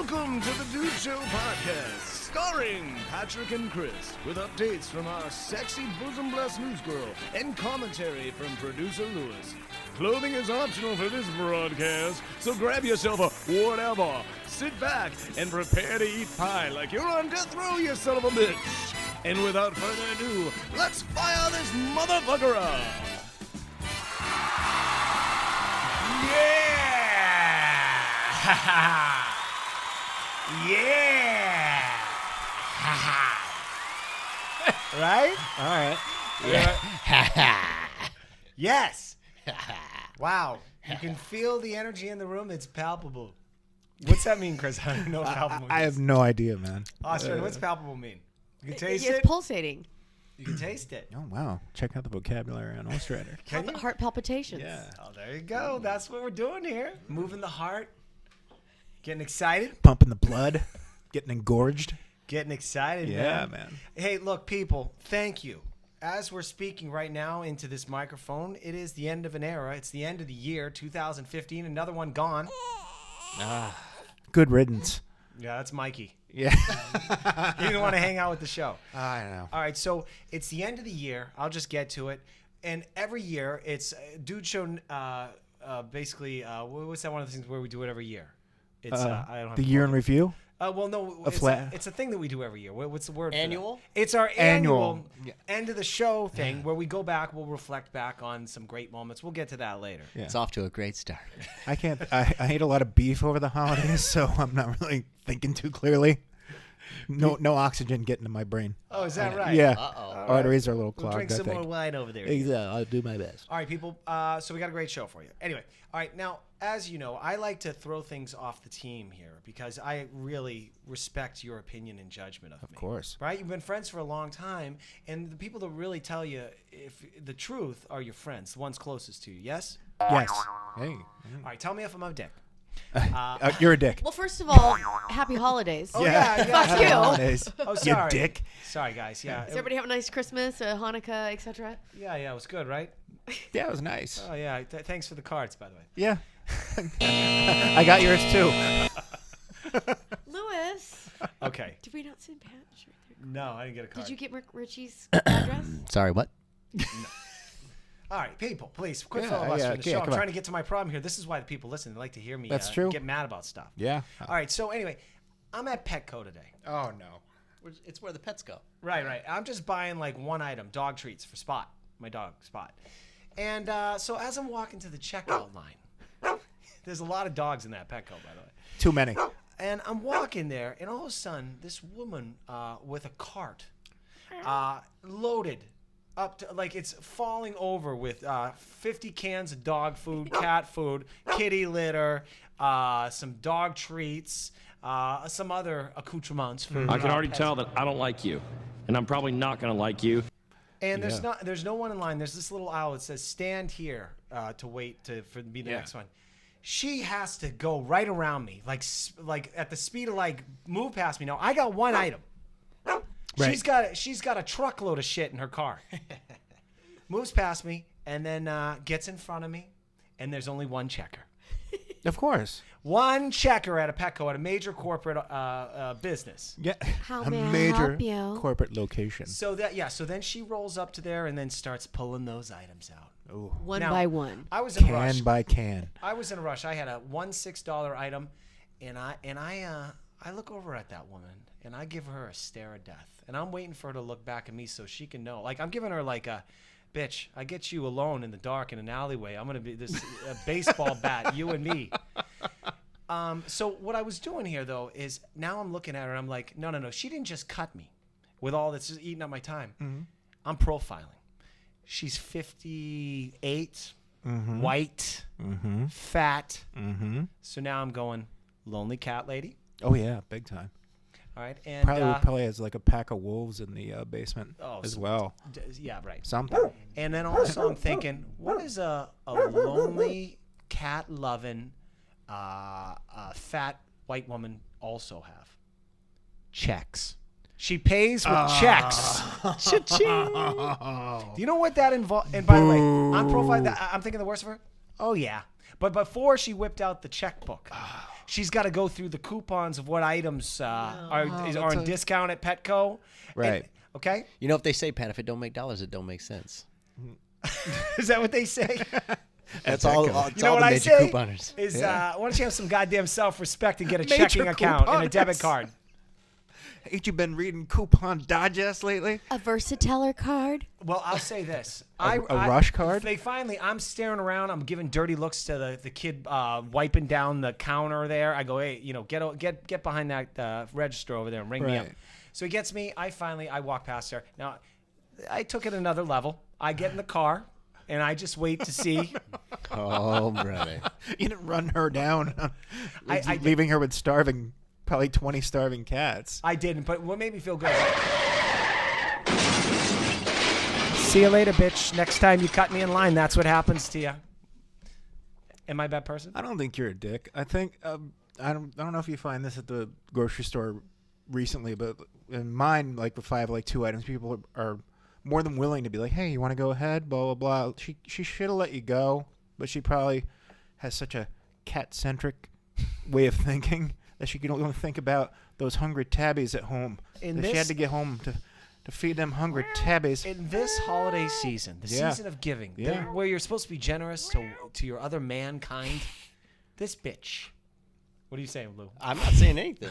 Welcome to the Dude Show podcast, starring Patrick and Chris, with updates from our sexy bosom-blessed newsgirl and commentary from producer Lewis. Clothing is optional for this broadcast, so grab yourself a whatever, sit back, and prepare to eat pie like you're on death row, you son of a bitch. And without further ado, let's fire this motherfucker up. Yeah! Yeah! Right? All right. Yeah. Yes. Wow. You can feel the energy in the room. It's palpable. What's that mean, Chris? I don't know what palpable means. I have no idea, man. Ostrander, what's palpable mean? You can taste It's it? pulsating. You can taste it. Oh, wow. Check out the vocabulary on Ostrander. Can you? Heart palpitations. Yeah. Oh, there you go. That's what we're doing here. Moving the heart. Getting excited. Pumping the blood. Getting engorged. Getting excited, Yeah, man. Hey, look, people, thank you. As we're speaking right now into this microphone, it is the end of an era. It's the end of the year, 2015. Another one gone. Good riddance. Yeah, that's Mikey. Yeah. He didn't want to hang out with the show. I know. All right, so it's the end of the year. I'll just get to it. And every year, it's Dude Show, basically, what's that one of the things where we do it every year? It's I don't have The to year quote in it. review? Well, no, it's a thing that we do every year. What's the word? Annual? For that? It's our annual Yeah. end of the show thing where we go back, we'll reflect back on some great moments. We'll get to that later. Yeah. It's off to a great start. I can't. I ate a lot of beef over the holidays, so I'm not really thinking too clearly. No oxygen getting to my brain. Oh, is that right? Yeah. Uh-oh. Arteries are a little We'll clogged, drink I some more think. wine over there. Exactly. I'll do my best. All right, people. So we got a great show for you. Anyway, all right. Now, as you know, I like to throw things off the team here because I really respect your opinion and judgment of me. Of course. Right? You've been friends for a long time, and the people that really tell you if the truth are your friends, the ones closest to you. Yes? Yes. Hey. All right. Tell me if I'm a dick. You're a dick. Well, first of all, happy holidays. Oh, yeah. Fuck Happy you. holidays. Oh, You sorry. dick. Sorry, guys. Yeah. Does everybody have a nice Christmas, Hanukkah, etc.? Yeah, it was good, right? Yeah, it was nice. Oh, yeah. Thanks for the cards, by the way. Yeah. I got yours too. Louis, Okay. did we not send Pat? Right there. No, I didn't get a card. Did you get McRitchie's address? Sorry, what? All right, people, please quit Yeah, filibustering yeah, the okay, show. come I'm on. trying to get to my problem here. This is why the people listen. They like to hear me That's true. get mad about stuff. Yeah. All right, so anyway, I'm at Petco today. Oh no. It's where the pets go. Right. I'm just buying like one item, dog treats for Spot, my dog Spot. And so as I'm walking to the checkout line, there's a lot of dogs in that Petco, by the way. Too many. And I'm walking there, and all of a sudden, this woman with a cart loaded up to, like, it's falling over with 50 cans of dog food, cat food, kitty litter, some dog treats, some other accoutrements. For, I can already pets. tell that I don't like you, and I'm probably not going to like you. And Yeah. there's no one in line. There's this little owl that says "Stand here" to wait for be the next one. She has to go right around me, like at the speed of like move past me. Now I got one item. Right. She's got a truckload of shit in her car. Moves past me and then gets in front of me, and there's only one checker. Of course. One checker at a Petco at a major corporate business. Yeah. How a may I major help you? corporate location. So then she rolls up to there and then starts pulling those items out. Ooh. One Now, by one. I was in a rush. Can by can. I was in a rush. I had a $6 item, and I look over at that woman and I give her a stare of death, and I'm waiting for her to look back at me so she can know. Like I'm giving her like a, bitch, I get you alone in the dark in an alleyway. I'm gonna be this a baseball bat, you and me. So what I was doing here though is now I'm looking at her and I'm like, no, she didn't just cut me with all that's just eating up my time. Mm-hmm. I'm profiling. She's 58, white, fat. Mm-hmm. So now I'm going lonely cat lady. Oh yeah, big time. All right, and Probably has like a pack of wolves in the basement as well. yeah, right. Something. And then also I'm thinking, what is a lonely cat loving fat white woman also have? Checks. She pays with checks. Cha-ching. Do you know what that involves? And by the way, I'm thinking the worst of her. Oh yeah, but before she whipped out the checkbook, she's got to go through the coupons of what items are on discount at Petco. Right. And- okay. You know, if they say, Pat, if it don't make dollars, it don't make sense. Is that what they say? That's all. It's You know all what the I major say? couponers. Is why don't you have some goddamn self-respect and get a Major checking account and a couponers. debit card? Ain't you been reading Coupon Digest lately? A Versateller card. Well, I'll say this. A rush card? They finally, I'm staring around. I'm giving dirty looks to the kid wiping down the counter there. I go, hey, get behind that register over there and ring me up. Right. So he gets me. I walk past her. Now, I took it another level. I get in the car, and I just wait to see. Oh, brother. You didn't run her down, I leaving her with probably 20 starving cats. I didn't, but what made me feel good is see you later, bitch. Next time you cut me in line, that's what happens to you. Am I a bad person? I don't think you're a dick. I think I don't know if you find this at the grocery store recently, but in mine, like if I have like 2 items, people are more than willing to be like, "Hey, you want to go ahead?" Blah blah blah. She should have let you go, but she probably has such a cat-centric way of thinking that she can only think about those hungry tabbies at home. She had to get home to feed them hungry tabbies. In this holiday season, the Yeah. season of giving, Yeah. where you're supposed to be generous to your other mankind, this bitch. What are you saying, Lou? I'm not saying anything.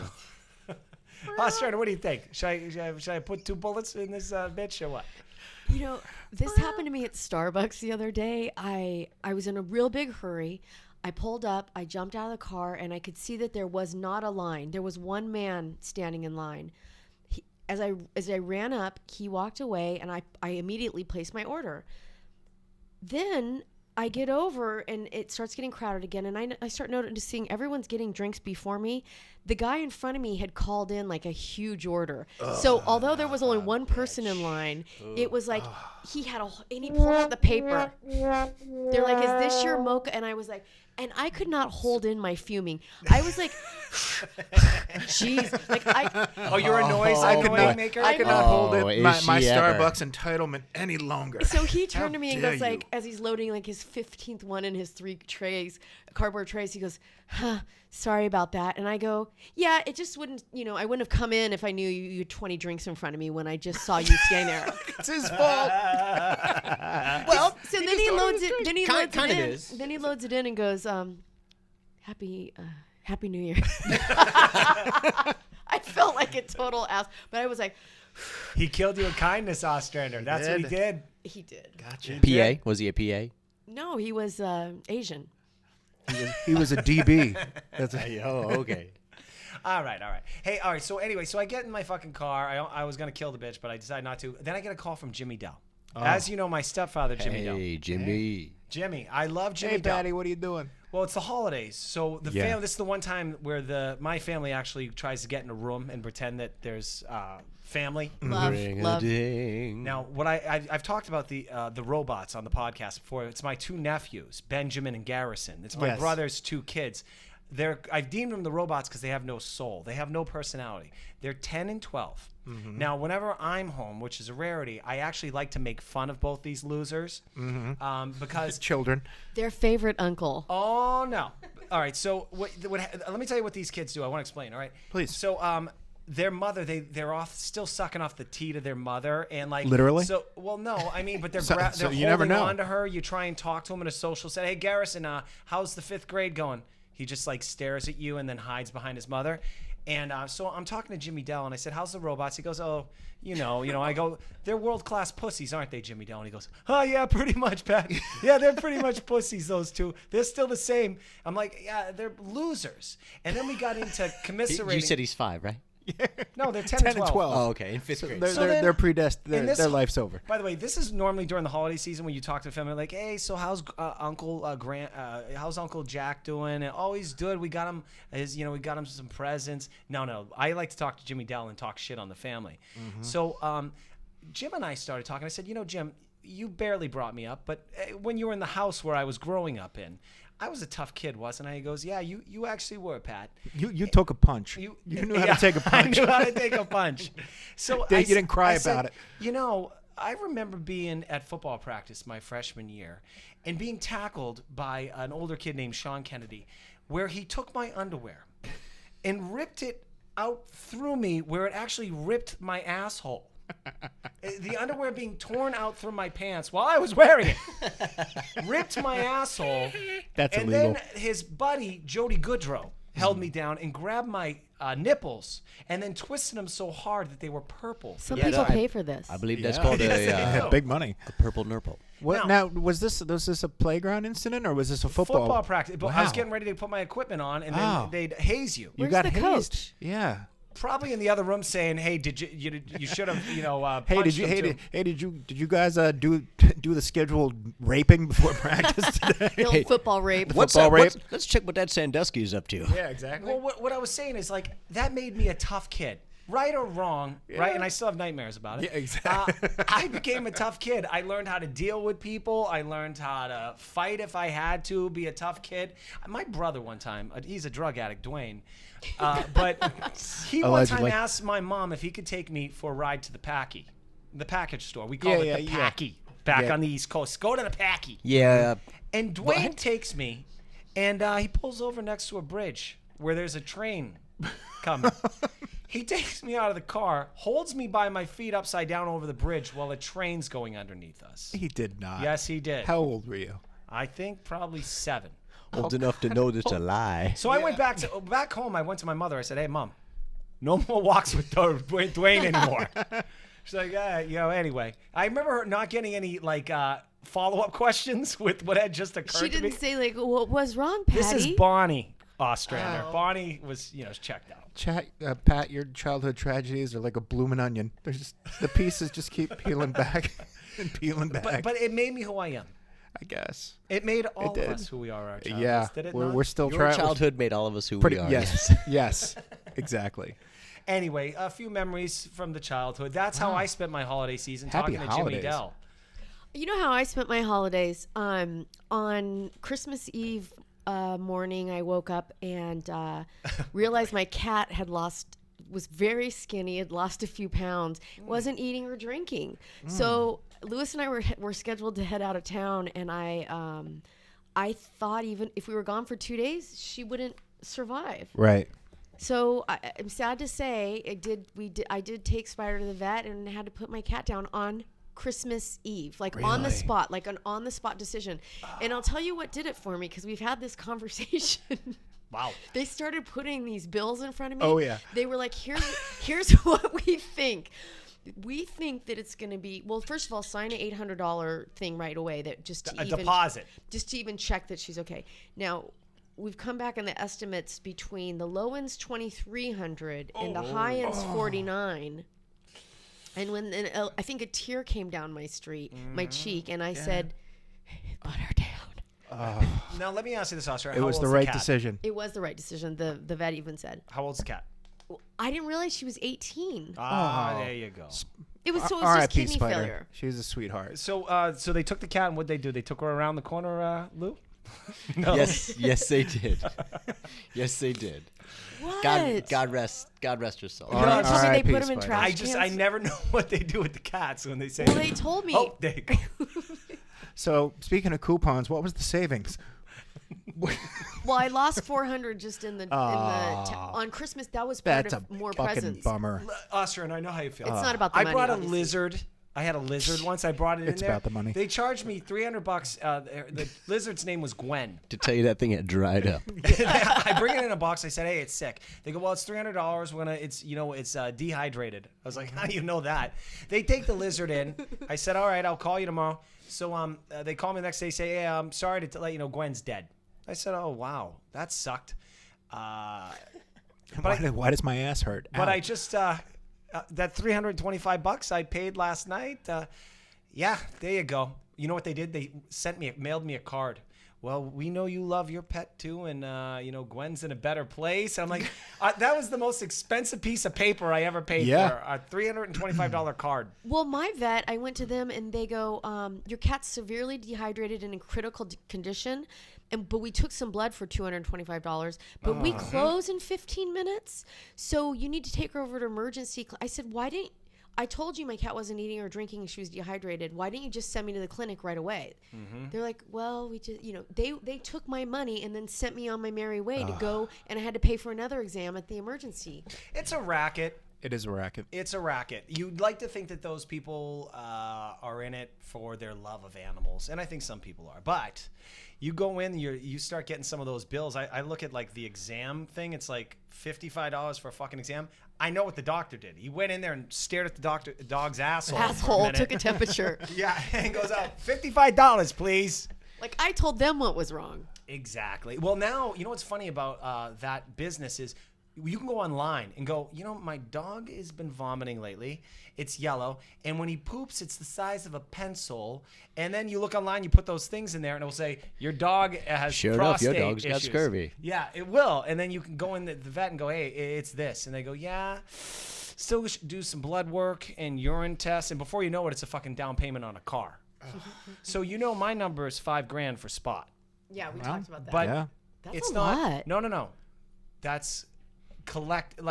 Ostrander, what do you think? Should I put 2 bullets in this bitch or what? You know, this happened to me at Starbucks the other day. I was in a real big hurry. I pulled up, I jumped out of the car, and I could see that there was not a line. There was one man standing in line. As I ran up, he walked away, and I immediately placed my order. Then I get over, and it starts getting crowded again, and I start noticing everyone's getting drinks before me. The guy in front of me had called in like a huge order. So although there was only one person in line, it was like he had and he pulled out the paper. They're like, "Is this your mocha?" And I was like, and I could not hold in my fuming. I was like, jeez. Like Oh, you're a noise maker? I could not hold Oh, it, is my she ever. Starbucks entitlement any longer. So he turned to me and dare goes like, you. as he's loading like his 15th one in his 3 cardboard trays, he goes, sorry about that. And I go, yeah, it just wouldn't, I wouldn't have come in if I knew you had 20 drinks in front of me when I just saw you standing there. It's his fault. Well, So then he loads it. Then he loads kind it of in. is. Then he loads it in and goes, "Happy New Year." I felt like a total ass, but I was like, He killed you with kindness, Ostrander. That's what he did. he did. Gotcha. PA? Was he a PA? No, he was Asian. He was a DB. That's Oh, okay. All right. Hey, all right. So anyway, I get in my fucking car. I was gonna kill the bitch, but I decided not to. Then I get a call from Jimmy Dell. As you know, my stepfather, Jimmy Dell. Hey, Jimmy. Jimmy, I love Jimmy Hey, Dell. Daddy, what are you doing? Well, it's the holidays, so the Yeah. family. This is the one time where my family actually tries to get in a room and pretend that there's family. Love, Ring love. a ding. Now, what I've talked about the robots on the podcast before. It's my 2 nephews, Benjamin and Garrison. It's my Yes. brother's 2 kids. I've deemed them the robots because they have no soul. They have no personality. They're 10 and 12. Mm-hmm. Now, whenever I'm home, which is a rarity, I actually like to make fun of both these losers because Children. Their favorite uncle. oh no. All right, so let me tell you what these kids do. I want to explain. All right, Please. So their mother, they're still sucking off the teat of their mother, and like Literally? So well, no, I mean, but they're So they're you never holding know. on to her. You try and talk to them in a social setting. Hey, Garrison, how's the 5th grade going? He just like stares at you and then hides behind his mother. And so I'm talking to Jimmy Dell, and I said, "How's the robots?" He goes, "Oh, you know." I go, "They're world-class pussies, aren't they, Jimmy Dell?" And he goes, "Oh yeah, pretty much, Pat. Yeah, they're pretty much pussies. Those 2. They're still the same." I'm like, "Yeah, they're losers." And then we got into commiserating. You said he's 5, right? No, they're 10, 10 and and 12. 12. Oh, okay. In 5th grade. They're, So then- they're predestined. in this- Their life's over. By the way, this is normally during the holiday season when you talk to a family like, "Hey, so how's Uncle Grant? How's Uncle Jack doing?" And oh, he's good. We got him. We got him some presents. No. I like to talk to Jimmy Dell and talk shit on the family. So Jim and I started talking. I said, Jim, you barely brought me up, but when you were in the house where I was growing up in, I was a tough kid, wasn't I? He goes, "Yeah, you actually were, Pat. You took a punch. You knew how to take a punch. I knew how to take a punch." So You didn't cry about it. I remember being at football practice my freshman year and being tackled by an older kid named Sean Kennedy, where he took my underwear and ripped it out through me where it actually ripped my asshole. The underwear being torn out through my pants while I was wearing it. Ripped my asshole. That's and illegal. then his buddy, Jody Goodrow, held me down and grabbed my nipples and then twisted them so hard that they were purple. Some Yeah, people no, pay for this. I believe that's Yeah. called Yes, they a do. Big money. purple nurple. What now? Was this a playground incident or was this a football practice. But I was Wow. getting ready to put my equipment on, and then Oh. they'd haze you. You Where's got the hazed. coach? Yeah. Probably in the other room saying, "Hey, did you should have Hey, punched them did you guys do the scheduled raping before practice today? The old football rape. What's Football that? rape? Let's check what that Sandusky is up to. Yeah, exactly. Well, what I was saying is like that made me a tough kid, right or wrong, right? And I still have nightmares about it. Yeah, exactly. I became a tough kid. I learned how to deal with people. I learned how to fight if I had to. Be a tough kid. My brother one time, he's a drug addict, Dwayne, but he one time Allegedly. asked my mom if he could take me for a ride to the package store. We call it the Packy back Yeah. on the East Coast. Go to the Packy. Yeah. And Dwayne takes me, and he pulls over next to a bridge where there's a train coming. He takes me out of the car, holds me by my feet upside down over the bridge while a train's going underneath us. He did not. Yes, he did. How old were you? I think probably 7. Old enough to know this a lie. So I went back home. I went to my mother. I said, "Hey, Mom, no more walks with Dwayne anymore." She's like, anyway. I remember her not getting any follow-up questions with what had just occurred She to me. didn't say like what was wrong, Patty. This is Bonnie Ostrander. Bonnie was, checked out. Pat, your childhood tragedies are like a blooming onion. There's just the pieces just keep peeling back and peeling back. But it made me who I am. I guess. It made all of did. us who we are. Our childhoods. Yeah, Did it we're, not? we're still Your trying. childhood made all of us who Pretty, we are. yes, yes, exactly. Anyway, a few memories from the childhood. That's how I spent my holiday season Happy talking to holidays. Jimmy Dell. You know how I spent my holidays? On Christmas Eve morning, I woke up and realized my cat was very skinny, had lost a few pounds, wasn't eating or drinking. So Lewis and I were scheduled to head out of town, and I thought even if we were gone for 2 days, she wouldn't survive. Right. So I'm sad to say, I did take Spider to the vet and had to put my cat down on Christmas Eve, on the Really? spot, like an on the spot decision. And I'll tell you what did it for me, because we've had this conversation. Wow. They started putting these bills in front of me. Oh, yeah. They were like, here's what we think. We think that it's going to be, well, first of all, sign an $800 thing right away that just to A even deposit. just to even check that she's okay. Now, we've come back in the estimates between the low end's $2,300 and the high end's $49. And I think a tear came down my cheek, and I said, "Put her down." Now let me ask you this, Oscar. It was the right decision. It was the right decision. The vet even said. How old's the cat? I didn't realize she was 18. There you go. It was just R.I.P. kidney Spider. failure. She was a sweetheart. So they took the cat, and what'd they do? They took her around the corner, Lou? No. Yes, they did. Yes, they did. What? God rest her soul. No, they told me they R.I.P. put him in Spider. trash I cans. never know what they do with the cats when they say. Well, they told me. Oh, there you go. So speaking of coupons, what was the savings? Well, I lost 400 just on Christmas. That was part That's a of more fucking presents. bummer. Oscar, and I know how you feel. It's not about the I money. brought a obviously. lizard. I had a lizard once. I brought it in It's there. about the money. They charged me $300. The lizard's name was Gwen. To tell you that thing had dried up. I bring it in a box. I said, "Hey, it's sick." They go, "Well, it's $300. It's dehydrated." I was like, "How do you know that?" They take the lizard in. I said, "All right, I'll call you tomorrow." So they call me the next day. Say, "Hey, I'm sorry to let you know Gwen's dead." I said, "Oh wow, that sucked." Why does my ass hurt? But Ow. I just that $325 I paid last night. Yeah, there you go. You know what they did? They mailed me a card. Well, we know you love your pet too, and Gwen's in a better place. I'm like, that was the most expensive piece of paper I ever paid Yeah. for. A $325 card. Well, my vet, I went to them and they go, your cat's severely dehydrated and in critical condition. But we took some blood for $225. But we close in 15 minutes. So you need to take her over to emergency. I said, why didn't I told you my cat wasn't eating or drinking and she was dehydrated. Why didn't you just send me to the clinic right away? They're like, well, we just, they took my money and then sent me on my merry way to go, and I had to pay for another exam at the emergency. It's a racket. It is a racket. It's a racket. You'd like to think that those people are in it for their love of animals, and I think some people are. But you go in, you start getting some of those bills. I look at like the exam thing. It's like $55 for a fucking exam. I know what the doctor did. He went in there and stared at the dog's asshole. For Took a temperature. Yeah, and goes out, $55, please. Like, I told them what was wrong. Exactly. Well, now, you know what's funny about that business is you can go online and go, my dog has been vomiting lately. It's yellow. And when he poops, it's the size of a pencil. And then you look online, you put those things in there, and it will say, your dog has Sure enough, your prostate dog's got issues. scurvy. Yeah, it will. And then you can go in the vet and go, hey, it's this. And they go, yeah, still should do some blood work and urine tests. And before you know it, it's a fucking down payment on a car. So my number is $5,000 for Spot. Yeah, we talked about that. But Yeah. That's it's a not. lot. No. That's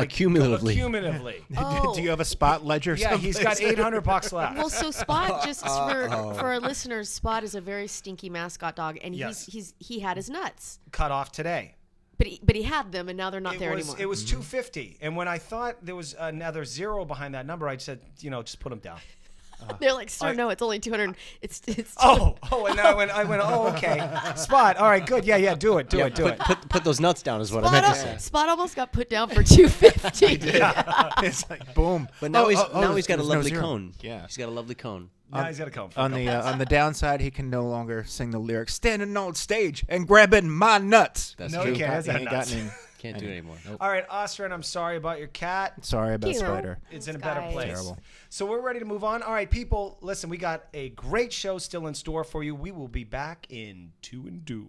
Cumulatively. Cumulatively. Oh. Do you have a Spot ledger? Yeah, he's got $800 left. Well, so Spot, just for our listeners, Spot is a very stinky mascot dog, and Yes. he had his nuts, Cut off today. but he had them, and now they're not there anymore. It was $250, and when I thought there was another zero behind that number, I said, just put them down. They're like, sir, no, it's only 200. It's Oh, and I went. Oh, okay. Spot. All right, good. Yeah. Do it. Do it. Put those nuts down is what I meant to say. Spot almost got put down for $250. It's like boom. But now he's there's got a no lovely zero. cone. Yeah. He's got a lovely cone. Now he's got to come. On the downside, he can no longer sing the lyrics "standing on stage and grabbing my nuts." That's No, true. he can't. That's He not ain't nuts. got any. Can't do it anymore. Nope. All right, Ostrander, I'm sorry about your cat. Sorry about You know. Spider. It's in a better Guys. place. Terrible. So we're ready to move on. All right, people, listen, we got a great show still in store for you. We will be back in 2 and 2.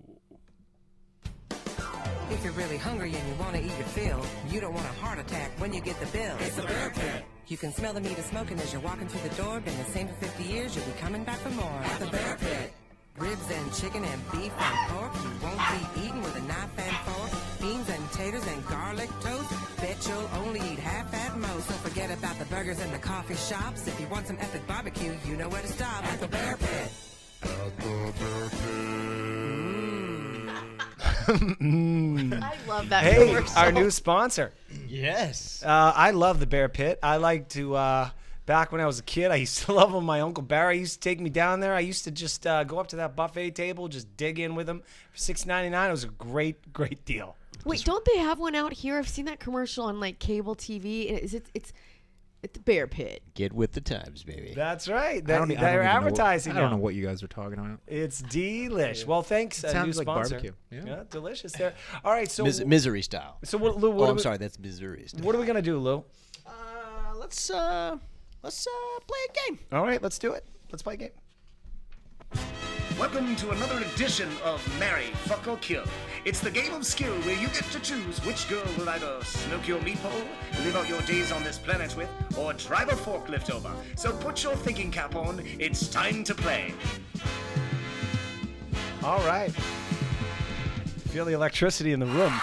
If you're really hungry and you want to eat your fill, you don't want a heart attack when you get the bill. It's a bear pit. You can smell the meat of smoking as you're walking through the door. Been the same for 50 years, you'll be coming back for more. At the bear pit. Ribs and chicken and beef and pork. You won't be eating with a knife and fork. Beans and taters and garlic toast. Bet you'll only eat half at most. Don't forget about the burgers and the coffee shops. If you want some epic barbecue, you know where to stop. At the bear pit. I love that Hey, commercial. our new sponsor. Yes. I love the Bear Pit. I like to, back when I was a kid, I used to love him. My Uncle Barry used to take me down there. I used to just go up to that buffet table, just dig in with him for $6.99. It was a great, great deal. Wait, don't they have one out here? I've seen that commercial on like cable TV. It's the Bear Pit. Get with the times, baby. That's right. I don't They're even know advertising I don't now. know what you guys are talking about. It's delish. Well, thanks, new sounds like sponsor. barbecue. Yeah. Delicious there. All right, so Misery style. so what, Lou? Oh, What, I'm sorry. That's Missouri style. what are we gonna do, Lou? Let's play a game. All right, let's do it. Let's play a game. Welcome to another edition of Marry, Fuck or Kill. It's the game of skill where you get to choose which girl will either smoke your meat pole, live out your days on this planet with, or drive a forklift over. So put your thinking cap on. It's time to play. All right. Feel the electricity in the room.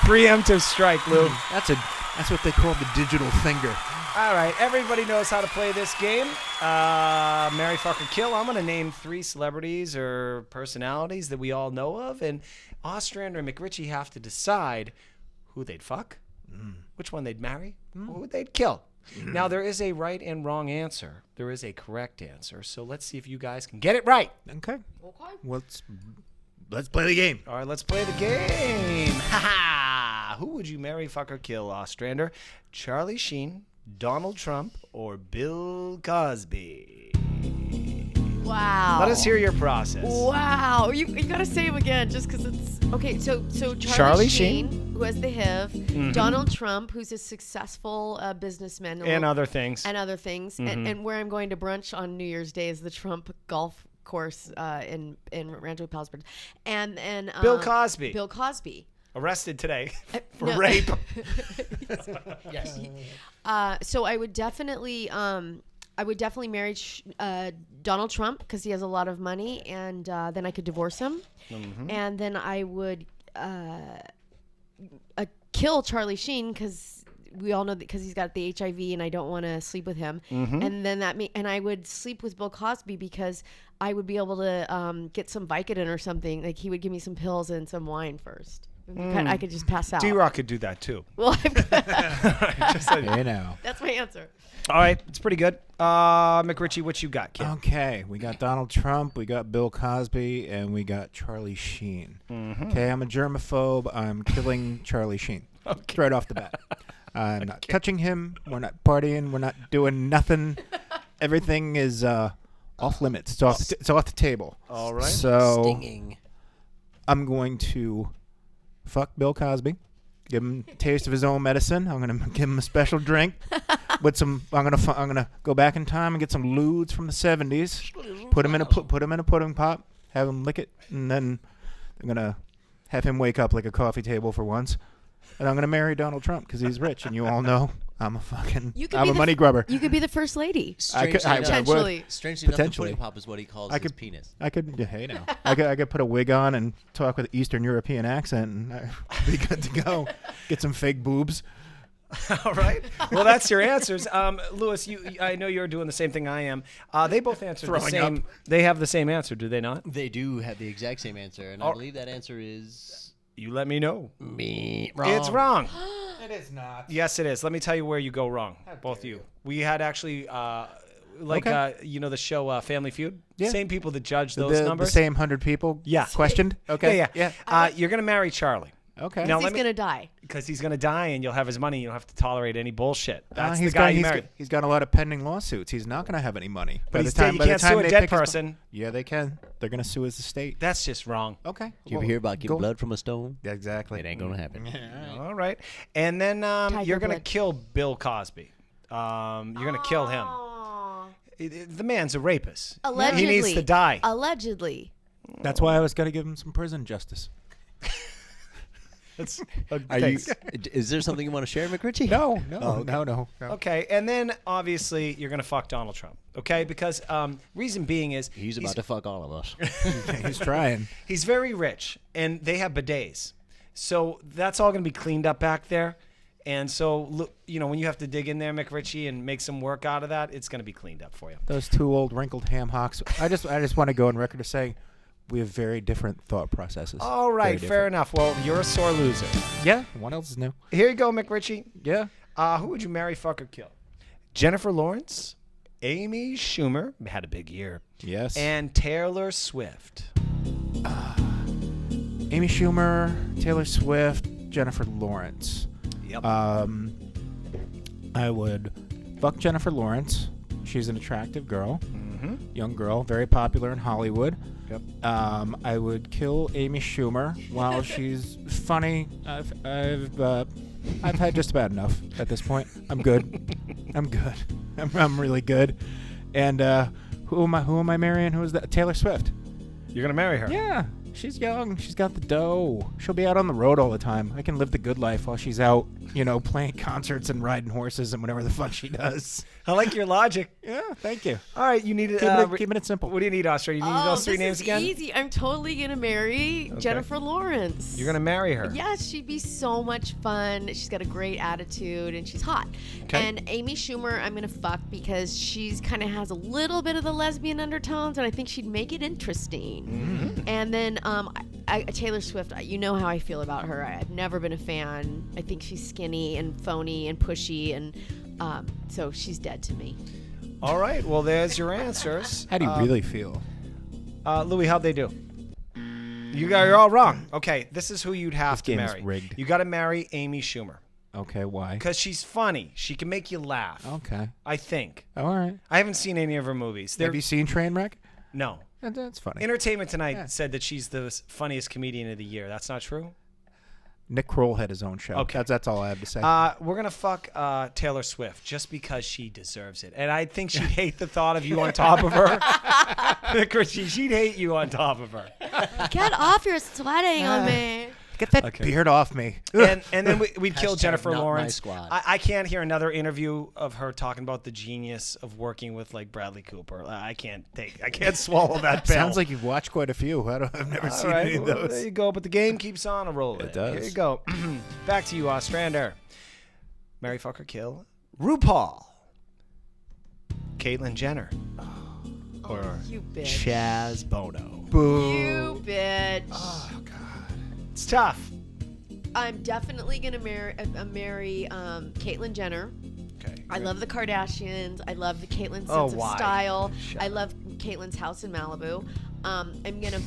Preemptive strike, Lou. That's what they call the digital finger. All right, everybody knows how to play this game. Marry, fuck, or kill. I'm going to name 3 celebrities or personalities that we all know of, and Ostrander and McRitchie have to decide who they'd fuck, which one they'd marry, or who they'd kill. Now, there is a right and wrong answer. There is a correct answer, so let's see if you guys can get it right. Okay. Let's play the game. All right, let's play the game. Ha ha! Who would you marry, fuck, or kill, Ostrander? Charlie Sheen, Donald Trump, or Bill Cosby? Wow. Let us hear your process. Wow. You got to say him again just because it's... Okay, so Charlie Charlie Sheen. Sheen, who has the HIV, Donald Trump, who's a successful businessman. And other things. And other things. And where I'm going to brunch on New Year's Day is the Trump golf course in Rancho Palos Verdes. And Bill Cosby. Bill Cosby. Arrested today for No. rape. Yes. So I would definitely marry Donald Trump because he has a lot of money, and then I could divorce him, and then I would kill Charlie Sheen because we all know that because he's got the HIV and I don't want to sleep with him. And then and I would sleep with Bill Cosby because I would be able to get some Vicodin or something. Like he would give me some pills and some wine first. I could just pass out. D-Rock could do that too. Well, Just like- You know. that's my answer. all right, it's pretty good. McRitchie, what you got, kid? Okay, we got Donald Trump, we got Bill Cosby, and we got Charlie Sheen. Okay, I'm a germaphobe. I'm killing Charlie Sheen. Okay. Right off the bat. I'm not touching him. We're not partying. We're not doing nothing. Everything is off limits. It's off the table. All right. So Stinging. I'm going to fuck Bill Cosby. Give him a taste of his own medicine. I'm gonna give him a special drink with some. I'm gonna go back in time and get some lewds from the '70s. Put him in a pudding pop. Have him lick it, and then I'm gonna have him wake up like a coffee table for once. And I'm gonna marry Donald Trump because he's rich, and you all know I'm a money grubber. You could be the first lady. Strangely I enough, Potentially. strangely enough, the Potentially. pudding pop is what he calls I his could- penis. I could, hey now, I could put a wig on and talk with an Eastern European accent, and I'd be good to go. Get some fake boobs. All right. Well, that's your answers. Lewis, I know you're doing the same thing I am. They both answered the Throwing same. up. They have the same answer, do they not? They do have the exact same answer, and I believe that answer is You let me know. me. It's wrong. It is not. Yes, it is. Let me tell you where you go wrong, both of you. We had actually, the show Family Feud. Yeah. Same people that judge those numbers. The same 100 people. Yeah. Questioned. Okay. Yeah. You're gonna marry Charlie. Okay. Now, He's going to die. because he's gonna die, and you'll have his money. You don't have to tolerate any bullshit. That's the guy you married. He's got a lot of pending lawsuits. He's not going to have any money. But By the you by the can't time sue a they dead pick his- person. Yeah, they can. They're going to sue his estate. That's just wrong. Okay. Did you ever hear about getting blood from a stone? Yeah, exactly. It ain't gonna happen. All right. And then you're gonna blood. kill Bill Cosby. You're gonna kill him. The man's a rapist. Allegedly. He needs to die. Allegedly. That's why I was going to give him some prison justice. That's, Are you? thanks. Is there something you want to share, McRitchie? No. Oh, No. Okay, and then obviously you're gonna fuck Donald Trump. Okay, because reason being is He's about to fuck all of us. He's trying. he's very rich, and they have bidets, so that's all gonna be cleaned up back there. And so, look, when you have to dig in there, McRitchie, and make some work out of that, it's gonna be cleaned up for you. Those two old wrinkled ham hocks. I just want to go on record to say we have very different thought processes. All right, Very fair different. enough. Well, you're a sore loser. Yeah. What else is new? Here you go, McRitchie. Yeah. Who would you marry, fuck, or kill? Jennifer Lawrence, Amy Schumer, had a big year, Yes. and Taylor Swift. Amy Schumer, Taylor Swift, Jennifer Lawrence. Yep. I would fuck Jennifer Lawrence. She's an attractive girl, young girl, very popular in Hollywood. Yep. I would kill Amy Schumer while she's funny. I've had just about enough at this point. I'm good. I'm really good. And who am I marrying? Who is that? Taylor Swift. You're gonna marry her. Yeah, she's young. She's got the dough. She'll be out on the road all the time. I can live the good life while she's out, playing concerts and riding horses and whatever the fuck she does. I like your logic. Yeah, thank you. All right, you need Keeping it simple. What do you need, Austria? You need those three names this again? is easy. I'm totally gonna marry Jennifer Lawrence. You're gonna marry her. Yes, she'd be so much fun. She's got a great attitude and she's hot. Okay. And Amy Schumer, I'm gonna fuck because she's kind of has a little bit of the lesbian undertones, and I think she'd make it interesting. Mm-hmm. And then Taylor Swift, you know how I feel about her. I've never been a fan. I think she's skinny and phony and pushy, and so she's dead to me. All right. Well, there's your answers. How do you really feel? Louis, how'd they do? You're all wrong. Okay, this is who you'd have This to game is marry. rigged. You got to marry Amy Schumer Okay, why? because she's funny. She can make you laugh. Okay. I think. All right. I haven't seen any of her movies. Have you seen Trainwreck? No. That's funny. Entertainment Tonight said that she's the funniest comedian of the year. That's not true? Nick Kroll had his own show. Okay. That's all I have to say. We're going to fuck Taylor Swift just because she deserves it. And I think she'd hate the thought of you on top of her. Chrissy, she'd hate you on top of her. Get off! You're sweating on me. Get that beard off me. And then we'd kill Hashtag Jennifer not my Lawrence. squad. I can't hear another interview of her talking about the genius of working with like Bradley Cooper. I can't swallow that pill. Sounds like you've watched quite a few. I've never seen All right, any of well, those. there you go. But the game keeps on rolling. It does. Here you go. Back to you, Ostrander. Marry, fuck, or kill RuPaul, Caitlyn Jenner, or You bitch. Chaz Bono. Boo. You bitch. Oh God. It's tough. I'm definitely gonna marry Caitlyn Jenner. Okay. I love the Kardashians. I love the Caitlyn sense Oh, of why? style. Shut I up. love Caitlyn's house in Malibu. I'm gonna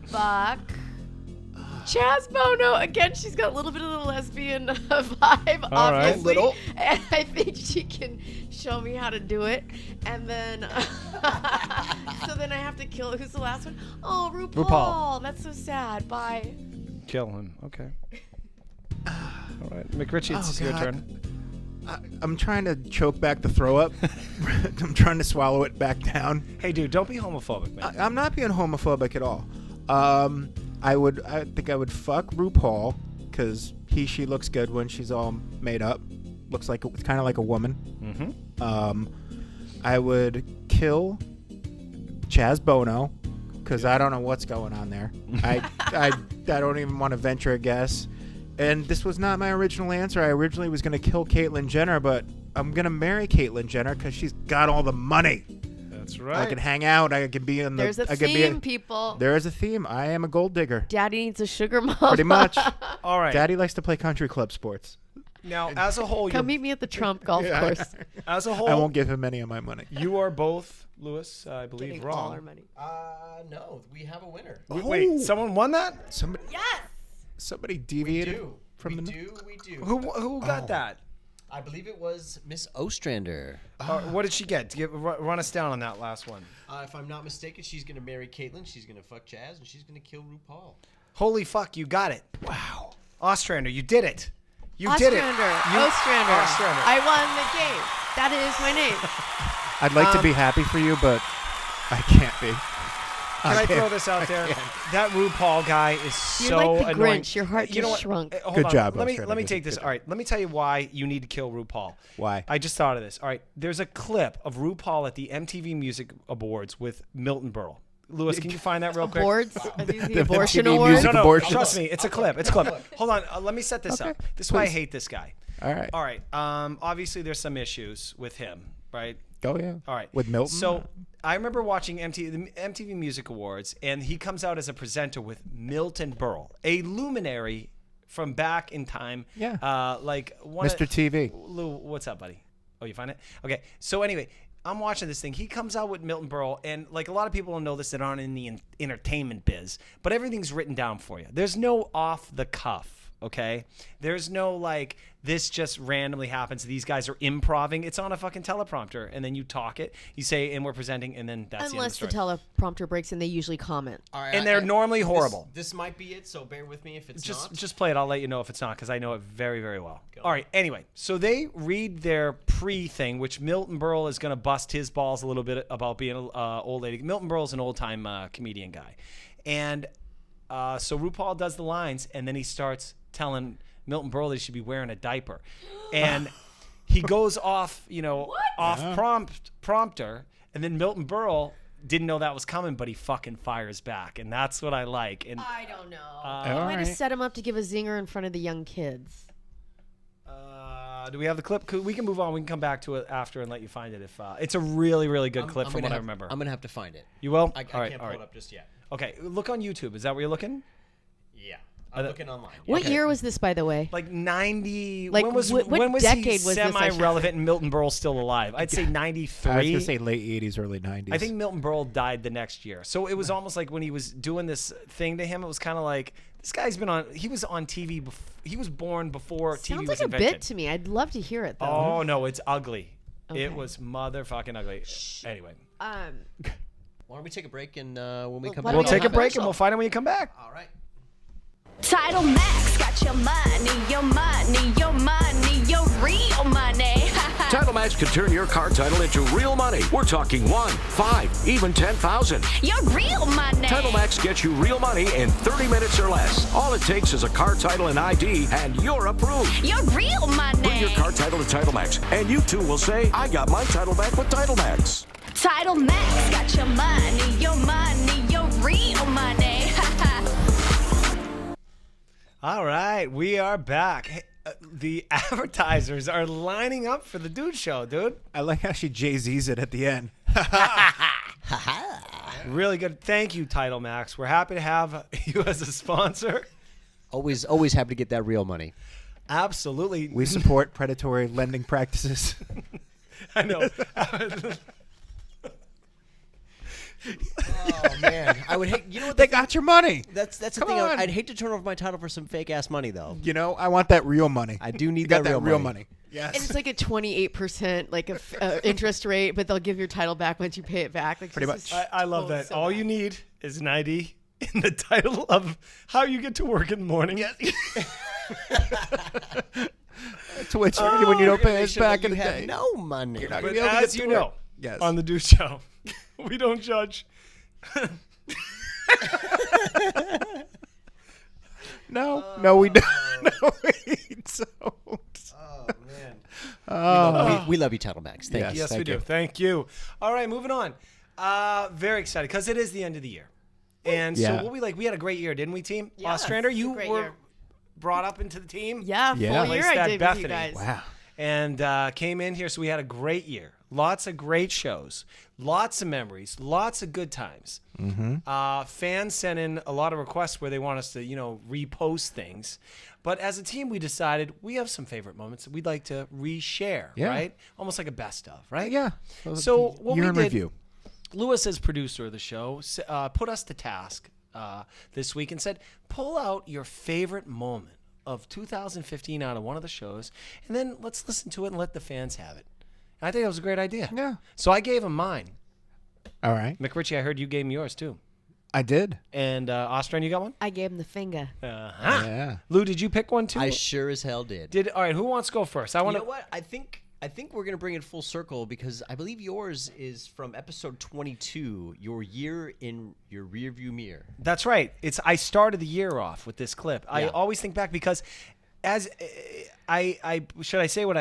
fuck Chaz Bono again. She's got a little bit of the lesbian vibe, All right. obviously. Little. And I think she can show me how to do it. And then, so then I have to kill. Who's the last one? Oh, RuPaul. That's so sad. Bye. Kill him. Okay. All right. McRitchie, it's Oh, your God. turn. I'm trying to choke back the throw up. I'm trying to swallow it back down. Hey, dude, don't be homophobic, man. I'm not being homophobic at all. I think I would fuck RuPaul because she looks good when she's all made up. Looks like it's kind of like a woman. Mm-hmm. I would kill Chaz Bono because I don't know what's going on there. I don't even want to venture a guess. And this was not my original answer. I originally was going to kill Caitlyn Jenner, but I'm going to marry Caitlyn Jenner because she's got all the money. That's I right. can hang out. I can be in the. There's a I can theme, people. There is a theme. I am a gold digger. Daddy needs a sugar mom. Pretty much. All right. Daddy likes to play country club sports. Now, as a whole, Come meet me at the Trump golf course. as a whole, I won't give him any of my money. you are both, Lewis, I believe, Getting all our wrong. money. No, we have a winner. Wait, someone won that? Somebody deviated We from the. do. Who got Oh. that? I believe it was Miss Ostrander. What did she get? Run us down on that last one. If I'm not mistaken, she's going to marry Caitlyn, she's going to fuck Chaz, and she's going to kill RuPaul. Holy fuck, you got it. Wow. Ostrander, you did it. You did it. Ostrander. Ostrander. I won the game. That is my name. I'd like to be happy for you, but I can't be. Can I throw this out there? That RuPaul guy is You're so like the annoying. Grinch. Your heart You know just what? shrunk. Hold Good on. job, Let me Ostrander. take this. Good All right. Let me tell you why you need to kill RuPaul. Why? I just thought of this. All right. There's a clip of RuPaul at the MTV Music Awards with Milton Berle. Lewis, can you find that real quick? Awards? Are these the The abortion MTV awards? Music No, Abortions. trust me. It's a clip. It's a clip. Hold on. Let me set this up. This is why I Please. hate this guy. All right. All right. Obviously, there's some issues with him, right? Go yeah. All right. With Milton. So I remember watching the MTV Music Awards, and he comes out as a presenter with Milton Berle, a luminary from back in time. Yeah. Like one Mr. TV. Lou, what's up, buddy? Oh, you find it? Okay. So anyway, I'm watching this thing. He comes out with Milton Berle, and like a lot of people don't know this that aren't in the entertainment biz, but everything's written down for you. There's no off the cuff. Okay, there's no like this just randomly happens. These guys are improving. It's on a fucking teleprompter, and then you talk it. You say, and we're presenting, and then that's Unless the the end of teleprompter breaks and they usually comment. All right, And they're normally horrible. This might be it, so bear with me if it's the story. not. Just play it. I'll let you know if it's not because I know it very, very well. All right. Anyway, so they read their pre-thing, which Milton Berle is going to bust his balls a little bit about being an old lady. Milton Berle's an old-time comedian guy, and so RuPaul does the lines, and then he starts telling Milton Berle he should be wearing a diaper, and he goes off, prompter, and then Milton Berle didn't know that was coming, but he fucking fires back, and that's what I like. And I don't know. All I might have right. set him up to give a zinger in front of the young kids. do we have the clip? We can move on. We can come back to it after and let you find it. If it's a really, really good clip from what I remember. I'm going to have to find it. You will? I All right, can't all pull right. it up just yet. Okay, look on YouTube. Is that where you're looking? Yeah. I'm looking online. What Okay. year was this, by the way? Like 90. Like, when was what when was decade he was this, I should semi-relevant and Milton Berle still alive? I'd say 93. I was gonna say late '80s, early '90s. I think Milton Berle died the next year. So it was almost like when he was doing this thing to him, it was kind of like this guy's been on. He was on TV. He was born before TV Sounds was like a invented. bit to me. I'd love to hear it, though. Oh no, it's ugly. Okay. It was motherfucking ugly. Anyway, Why don't we take a break and when we come why back? don't we'll we take a have break and we'll find out when you come back. All right. Title Max got your money, your money, your money, your real money. Title Max could turn your car title into real money. We're talking 1, 5, even 10,000. Your real money. Title Max gets you real money in 30 minutes or less. All it takes is a car title and ID, and you're approved. Your real money. Bring your car title to Title Max, and you too will say, I got my title back with Title Max. Title Max got your money, your real money. All right, we are back. Hey, the advertisers are lining up for the Dude Show, dude. I like how she Jay-Z's it at the end. Really good. Thank you, Title Max. We're happy to have you as a sponsor. Always happy to get that real money. Absolutely. We support predatory lending practices. I know. Oh man, I would hate. You know what? They got your money. That's the Come thing. on. I'd hate to turn over my title for some fake ass money, though. You know, I want that real money. I do need You got that real money. And Yes. it's like a 28% like a interest rate, but they'll give your title back once you pay it back. Like Pretty this much. is I love that. so All bad. you need is an ID in the title of how you get to work in the morning. To which when you don't pay Make us sure back that in you the have day. no money. You're not But gonna be able to as get you to know, work. Yes. on the Dude Show, we don't judge. No, we don't. No, we don't. We love you, Title Max. Thank you. Yes, we thank do. you. Thank you. All right, moving on. Very excited because it is the end of the year. And Yeah. so we had a great year, didn't we, team? Yeah, Ostrander, it's a you great were year. brought up into the team. Yeah, Yeah. full year Placed I at did with you Bethany. guys. Wow. And came in here, so we had a great year. Lots of great shows, lots of memories, lots of good times. Fans sent in a lot of requests where they want us to, repost things. But as a team, we decided we have some favorite moments that we'd like to reshare, Yeah. right? Almost like a best of, right? Yeah. So what year we in did, review. Lewis, as producer of the show, put us to task this week and said, pull out your favorite moment of 2015 out of one of the shows, and then let's listen to it and let the fans have it. I think that was a great idea. Yeah. So I gave him mine. All right. McRitchie, I heard you gave him yours too. I did. And Ostrander, you got one? I gave him the finger. Yeah. Lou, did you pick one too? I sure as hell did. All right, who wants to go first? I You want know what? I think we're gonna bring it full circle because I believe yours is from episode 22. Your year in your rearview mirror. That's right. I started the year off with this clip. I Yeah. always think back because as I should I say what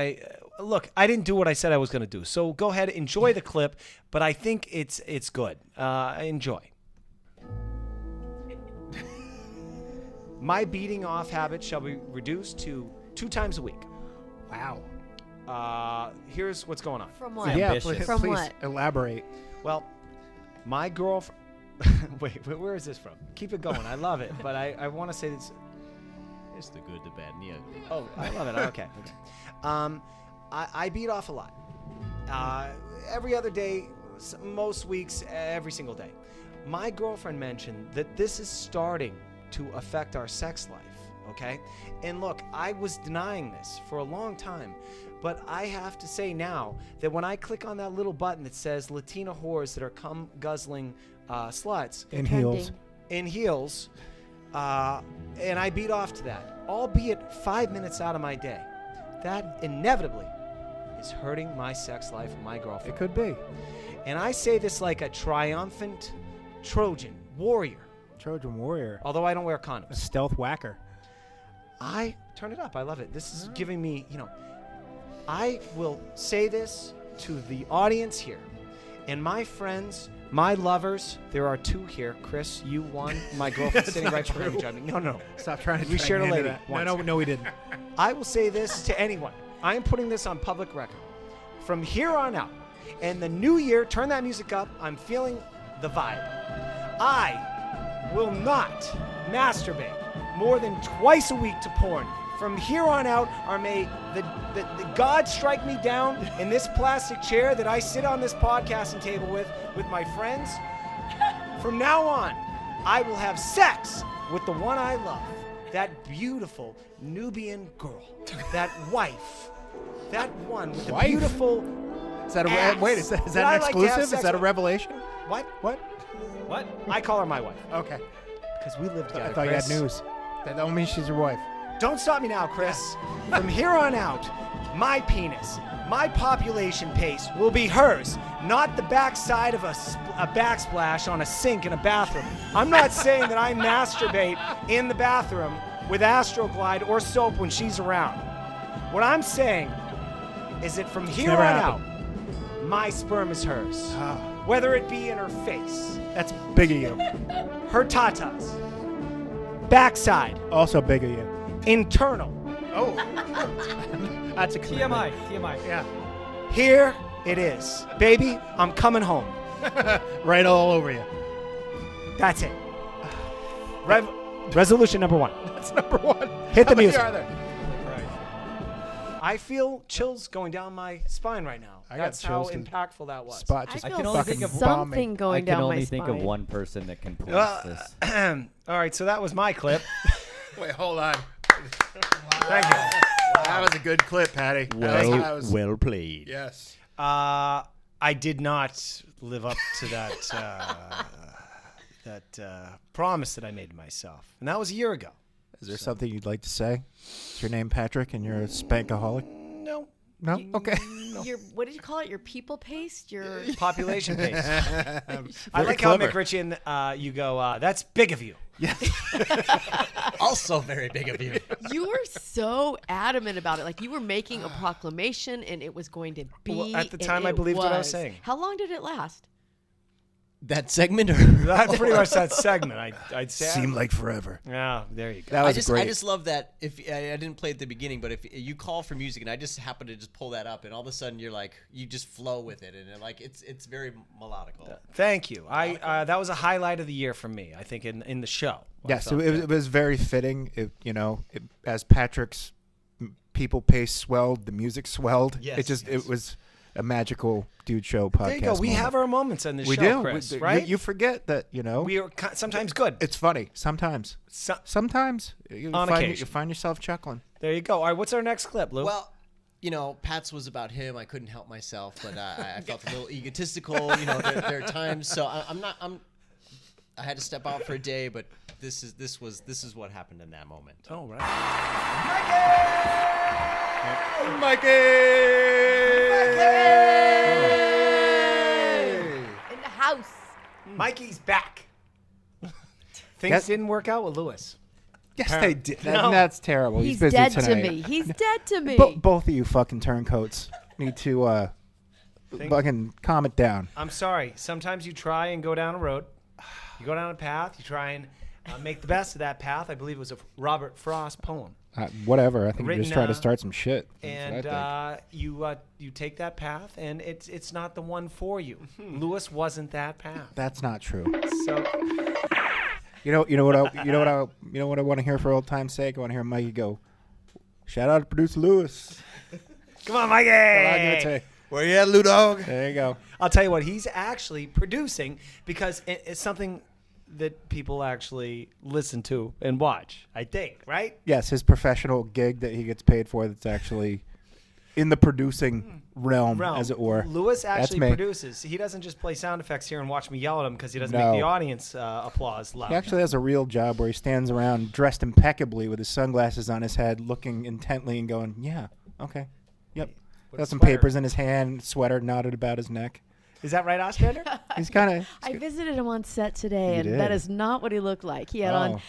look, I didn't do what I said I was going to do. So go ahead, enjoy the clip, but I think it's good. Enjoy. My beating off habit shall be reduced to 2 times a week. Wow. Here's what's going on. From what? Yeah. Ambitious. Please, From please what? elaborate. Well, my girlfriend. Wait, where is this from? Keep it going. I love it, but I want to say this. It's the good, the bad, and the ugly. Oh, I love it. Okay. I beat off a lot. Every other day, most weeks, every single day. My girlfriend mentioned that this is starting to affect our sex life, okay? And look, I was denying this for a long time, but I have to say now that when I click on that little button that says Latina whores that are cum-guzzling sluts In heels. in heels, and I beat off to that, albeit 5 minutes out of my day, that inevitably is hurting my sex life with my girlfriend. It could be. And I say this like a triumphant Trojan warrior, Trojan Warrior. although I don't wear A condoms. stealth whacker. I turn it up. I love it. This is giving me, I will say this to the audience here. And my friends, my lovers, there are 2 here. Chris, you one. My girlfriend sitting right behind you driving. No. Stop trying to We drag shared me a into lady that. once. No, we didn't. I will say this to anyone. I am putting this on public record. From here on out, and the new year, turn that music up. I'm feeling the vibe. I will not masturbate more than twice a week to porn. From here on out, or may the God strike me down in this plastic chair that I sit on this podcasting table with my friends. From now on, I will have sex with the one I love. That beautiful Nubian girl. That wife. That one with the Wife? beautiful Is that ass wait? Is that that I an like to have exclusive? sex Is that a with. revelation? What? What? What? I call her my wife. Okay. Because we live together, I thought Chris. you had news. That don't mean she's your wife. Don't stop me now, Chris. From here on out, my penis, my population paste will be hers, not the backside of a backsplash on a sink in a bathroom. I'm not saying that I masturbate in the bathroom with Astroglide or soap when she's around. What I'm saying is that from here never on happened. out, my sperm is hers. Whether it be in her face, That's big of you. her tatas, backside, Also big of you. internal. Oh. That's a TMI. Yeah. Here it is. Baby, I'm coming home. Right all over you. That's it. Resolution number 1. That's number 1. Hit the How many music. are there? I feel chills going down my spine right now. I got That's how chills 'cause impactful that was. Spot I just feel can only think of something going I down can my only spine. think of one person that can police this. All right, so that was my clip. Wait, hold on. Thank you. That was a good clip, Patty. That was- Well played. Yes. I did not live up to that promise that I made to myself, and that was a year ago. Is there something you'd like to say? Is your name Patrick and you're a spankaholic? No. No? Okay. Your what did you call it? Your people paste? Your Population pace. I Very like clever. how McRitchie and you go, that's big of you. Also very big of you. You were so adamant about it. Like you were making a proclamation and it was going to be. Well, at the and time, I it believed what I was saying. How long did it last? That segment or That's pretty much that segment. I'd say. Seemed like forever. Yeah, there you go. That was great. I just love that. If I didn't play at the beginning, but if you call for music and I just happen to just pull that up, and all of a sudden you're like, you just flow with it, and it's very melodical. Thank you. That was a highlight of the year for me. I think in the show. Yes, I felt it was very fitting. As Patrick's people pace swelled, the music swelled. Yes, It was a magical dude show podcast. There you go. We moment. have our moments on this We show, do, Chris, We- right? You forget that we are sometimes good. It's funny sometimes. Sometimes On occasion. you find yourself chuckling. There you go. All right, what's our next clip, Lou? Well, Pat's was about him. I couldn't help myself, but I felt a little egotistical. There are times, so I had to step out for a day, but this is what happened in that moment. Oh, right. In the house. Mikey's back. Things didn't work out with Lewis. Yes, they did. No. That's terrible. He's busy dead tonight. to me. He's dead to me. Both of you fucking turncoats need to fucking calm it down. I'm sorry. Sometimes you try and go down a road. You go down a path. You try and make the best of that path. I believe it was a Robert Frost poem. Whatever. I think you Written, just try to start some shit. And That's what I think. you take that path, and it's not the one for you. Lewis wasn't that path. That's not true. So You know what I want to hear for old time's sake. I want to hear Mikey go. Shout out to producer Lewis. come on, Mikey. Where you at, Lou Dog? There you go. I'll tell you what. He's actually producing because it's something that people actually listen to and watch. I think, right? Yes, his professional gig that he gets paid for. That's actually in the producing realm, as it were. Lewis actually That's me. produces. He doesn't just play sound effects here and watch me yell at him because he doesn't No. make the audience applause loud. He actually has a real job where he stands around dressed impeccably with his sunglasses on his head, looking intently and going, "Yeah, okay, yep." With Got a some sweater. papers in his hand, sweater knotted about his neck. Is that right, Ostrander? He's kind of. I visited him on set today, You and that did? is not what he looked like. He had on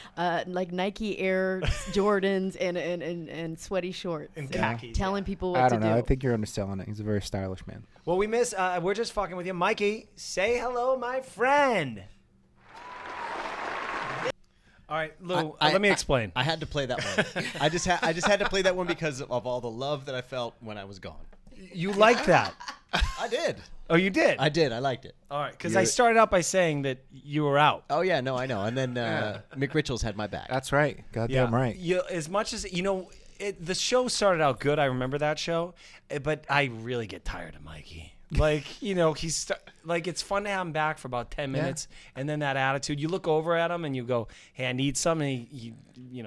like Nike Air Jordans and sweaty shorts, And khakis, telling people what I to don't do. know. I think you're underselling it. He's a very stylish man. Well, we miss. We're just fucking with you, Mikey. Say hello, my friend. All right, Lou. Let me explain. I had to play that one. I just had to play that one because of all the love that I felt when I was gone. You like that? I did. Oh, you did? I did. I liked it. All right, because I started out by saying that you were out. Oh yeah, no, I know. And then McRitchie's had my back. That's right. Goddamn right. As much as the show started out good. I remember that show, but I really get tired of Mikey. Like, he's like, it's fun to have him back for about 10 minutes. And then that attitude, you look over at him and you go, hey, I need something. And he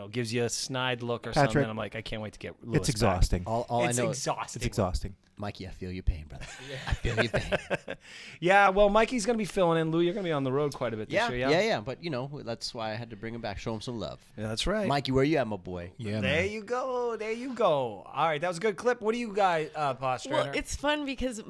gives you a snide look or something. And I'm like, I can't wait to get Lewis It's exhausting. back. It's exhausting. It's exhausting. Mikey, I feel your pain, brother. I feel your pain. Yeah, well, Mikey's going to be filling in. Lou, you're going to be on the road quite a bit this year. Yeah. But, that's why I had to bring him back, show him some love. Yeah, that's right. Mikey, where you at, my boy? Yeah, There you go. All right, that was a good clip. What do you guys, Ostrander? Well, it's fun because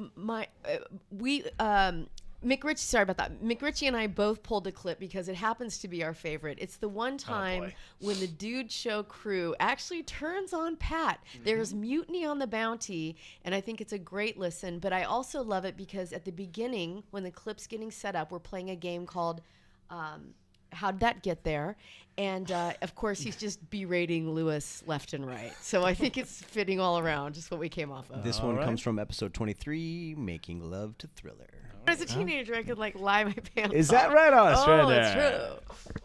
McRitchie, sorry about that. McRitchie and I both pulled a clip because it happens to be our favorite. It's the one time when the Dude Show crew actually turns on Pat. There's mutiny on the Bounty, and I think it's a great listen. But I also love it because at the beginning, when the clip's getting set up, we're playing a game called How'd That Get There? And, of course, he's just berating Lewis left and right. So I think it's fitting all around, just what we came off of. This one comes from episode 23, Making Love to Thriller. As a teenager, I could lie my pants Is off. that right, Ostrander? Oh, it's true.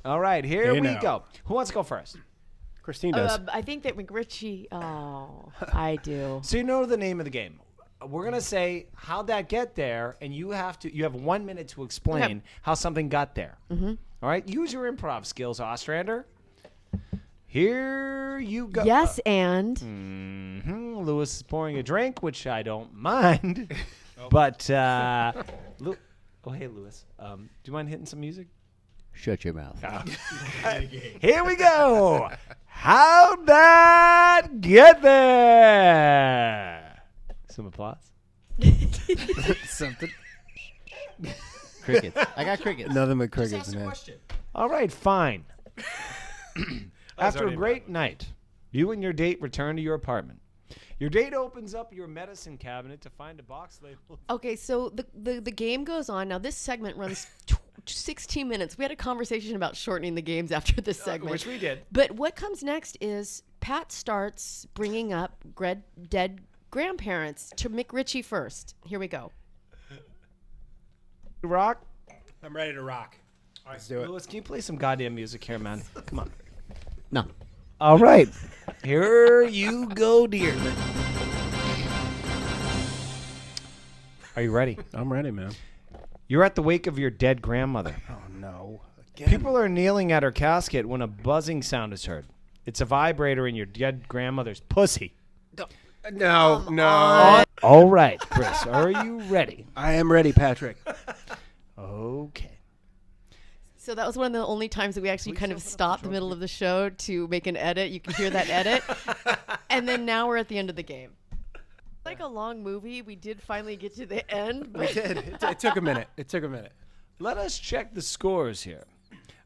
All right, here we go. Who wants to go first? Christine does. I think that McRitchie. Oh, I do. So you know the name of the game. We're gonna say how'd that get there, and you have 1 minute to explain how something got there. Mm-hmm. All right, use your improv skills, Ostrander. Here you go. Yes, and Lewis is pouring a drink, which I don't mind. But hey, Lewis, do you mind hitting some music? Shut your mouth. Here we go. How'd that get there? Some applause. Something. Crickets. I got crickets. Nothing but crickets, man. All right, fine. After a great night, you and your date return to your apartment. Your date opens up your medicine cabinet to find a box labeled. Okay, so the game goes on. Now, this segment runs 16 minutes. We had a conversation about shortening the games after this segment. Which we did. But what comes next is Pat starts bringing up dead grandparents to McRitchie first. Here we go. Rock? I'm ready to rock. Let's do it. Lewis, can you play some goddamn music here, man? Come on. No. All right. Here you go, dear. Are you ready? I'm ready, man. You're at the wake of your dead grandmother. Oh, no. Again. People are kneeling at her casket when a buzzing sound is heard. It's a vibrator in your dead grandmother's pussy. No. All right, Chris, are you ready? I am ready, Patrick. Okay. So that was one of the only times that we actually kind of stopped the middle of the show to make an edit. You can hear that edit. And then now we're at the end of the game. Like a long movie, we did finally get to the end. We did. It took a minute. Let us check the scores here.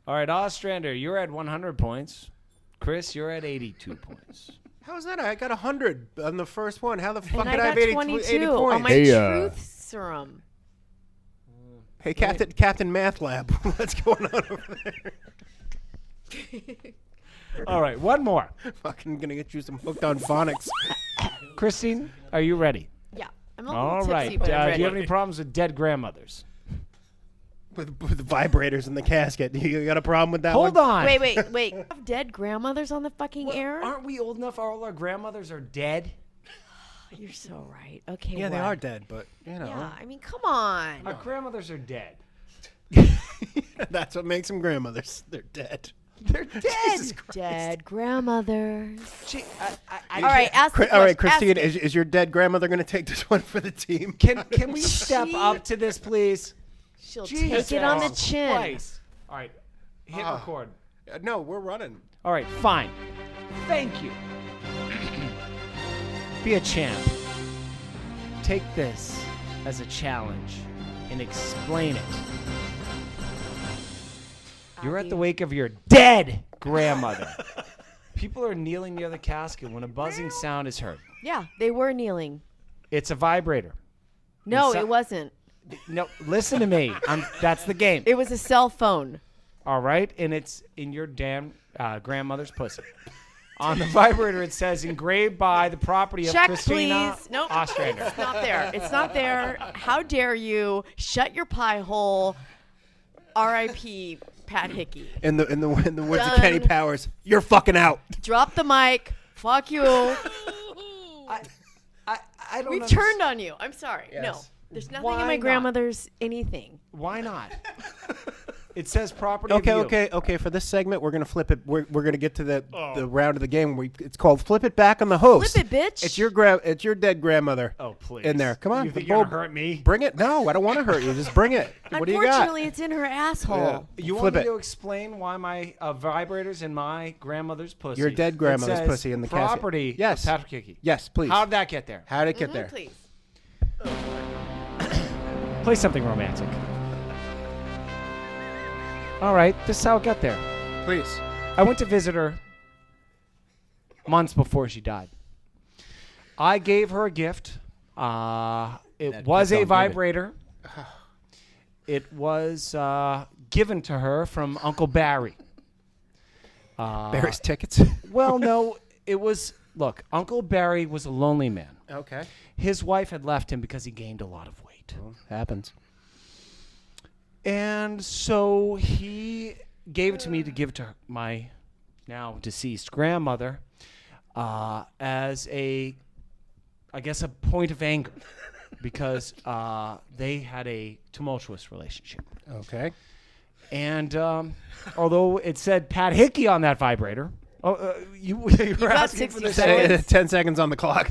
All right, Ostrander, you're at 100 points. Chris, you're at 82 points. How is that? I got 100 on the first one. How the fuck And did I have got 80 22 points? on my truth serum. Hey, Captain Math Lab, what's going on over there? All right, one more. Fucking gonna get you some hooked on phonics. Christine, are you ready? Yeah. I'm a little All tipsy, right. but I'm Do ready. you have any problems with dead grandmothers? With the vibrators in the casket. You got a problem with that Hold one? on. Wait. Have dead grandmothers on the fucking air? Aren't we old enough? All our grandmothers are dead. You're so right. Okay. Yeah, they what? are dead, but, you know. Yeah, I mean, come on. Our grandmothers are dead. That's what makes them grandmothers. They're dead. They're dead. Dead grandmothers. All right, ask the All right, question. Christine, is your dead grandmother going to take this one for the team? Can we step up to this, please? She'll Jesus take it on the chin. Christ. All right, hit record. No, we're running. All right, fine. Thank you. Be a champ. Take this as a challenge and explain it. You're at the wake of your dead grandmother. People are kneeling near the casket when a buzzing sound is heard. Yeah, they were kneeling. It's a vibrator. No, Inside- it wasn't. No, listen to me. That's the game. It was a cell phone. All right, and it's in your damn grandmother's pussy. On the vibrator, it says engraved by the property of Check, Christina please. Nope. Ostrander. It's not there. It's not there. How dare you? Shut your pie hole. R.I.P. Pat Hickey. In the words of Done. Kenny Powers, you're fucking out. Drop the mic. Fuck you. I don't We've understand. turned on you. I'm sorry. Yes. There's nothing Why in my not? grandmother's anything. Why not? It says property of you. Okay. For this segment, we're gonna flip it. We're gonna get to the round of the game. It's called Flip It Back on the host. Flip it, bitch. It's your dead grandmother. Oh, please. In there. Come on. You think you're gonna hurt me? Bring it. No, I don't want to hurt you. Just bring it. What do you got? Unfortunately, it's in her asshole. You Flip want me it. to explain why my vibrator's in my grandmother's pussy? Your dead grandmother's It says pussy in the casket. property Yes. of Patrick Hickey. Yes, please. How did that get there? How did it get there? Please. Play something romantic. All right, this is how it got there. Please. I went to visit her months before she died. I gave her a gift. It That was gift a don't give it. vibrator. It was given to her from Uncle Barry. Barry's tickets. Well, no, it was. Look, Uncle Barry was a lonely man. Okay. His wife had left him because he gained a lot of weight. Happens. And so he gave it to me to give to my now deceased grandmother as a point of anger because they had a tumultuous relationship. Okay. And although it said Pat Hickey on that vibrator, you were got asking for 60 this. seconds. 10 seconds on the clock.